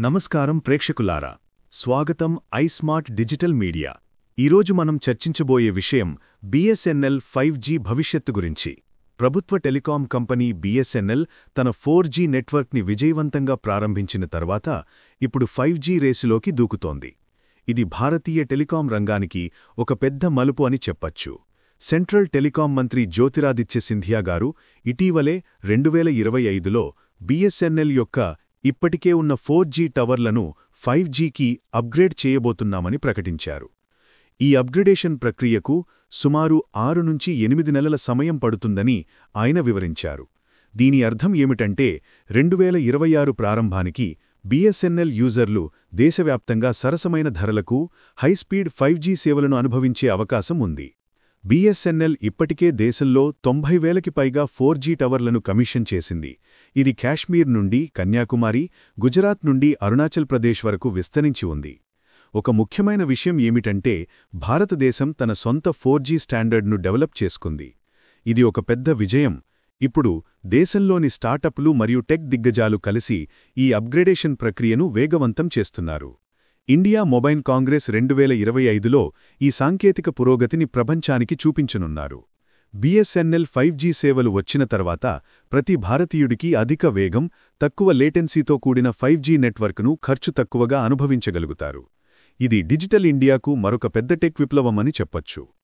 నమస్కారం ప్రేక్షకులారా, స్వాగతం iSmart digital media. ఈరోజు మనం చర్చించబోయే విషయం బిఎస్ఎన్ఎల్ 5G భవిష్యత్తు గురించి. ప్రభుత్వ టెలికాం కంపెనీ బిఎస్ఎన్ఎల్ తన 4G నెట్వర్క్ని విజయవంతంగా ప్రారంభించిన తర్వాత ఇప్పుడు 5G రేసులోకి దూకుతోంది. ఇది భారతీయ టెలికాం రంగానికి ఒక పెద్ద మలుపు అని చెప్పచ్చు. సెంట్రల్ టెలికాం మంత్రి జ్యోతిరాదిత్య సింధియా గారు ఇటీవలే 2025లో బిఎస్ఎన్ఎల్ యొక్క ఇప్పటికే ఉన్న 4G టవర్లను 5Gకి అప్గ్రేడ్ చేయబోతున్నామని ప్రకటించారు. ఈ అప్గ్రేడేషన్ ప్రక్రియకు సుమారు 6 నుంచి 8 నెలల సమయం పడుతుందని ఆయన వివరించారు. దీని అర్థం ఏమిటంటే 2026 ప్రారంభానికి బిఎస్ఎన్ఎల్ యూజర్లు దేశవ్యాప్తంగా సరసమైన ధరలకు హైస్పీడ్ 5G సేవలను అనుభవించే అవకాశం ఉంది. బిఎస్ఎన్ఎల్ ఇప్పటికే దేశంలో 90,000కి పైగా 4G టవర్లను కమిషన్ చేసింది. ఇది కాశ్మీర్ నుండి కన్యాకుమారి, గుజరాత్ నుండి అరుణాచల్ ప్రదేశ్ వరకు విస్తరించి ఉంది. ఒక ముఖ్యమైన విషయం ఏమిటంటే భారతదేశం తన సొంత 4G స్టాండర్డ్ను డెవలప్ చేసుకుంది. ఇది ఒక పెద్ద విజయం. ఇప్పుడు దేశంలోని స్టార్టప్లు మరియు టెక్ దిగ్గజాలు కలిసి ఈ అప్గ్రేడేషన్ ప్రక్రియను వేగవంతం చేస్తున్నారు. ఇండియా మొబైల్ కాంగ్రెస్ 2025లో ఈ సాంకేతిక పురోగతిని ప్రపంచానికి చూపించనున్నారు. బిఎస్ఎన్ఎల్ 5G సేవలు వచ్చిన తర్వాత ప్రతి భారతీయుడికి అధిక వేగం, తక్కువ లేటెన్సీతో కూడిన 5G నెట్వర్క్ను ఖర్చు తక్కువగా అనుభవించగలుగుతారు. ఇది డిజిటల్ ఇండియాకు మరొక పెద్ద టెక్ విప్లవం అని చెప్పొచ్చు.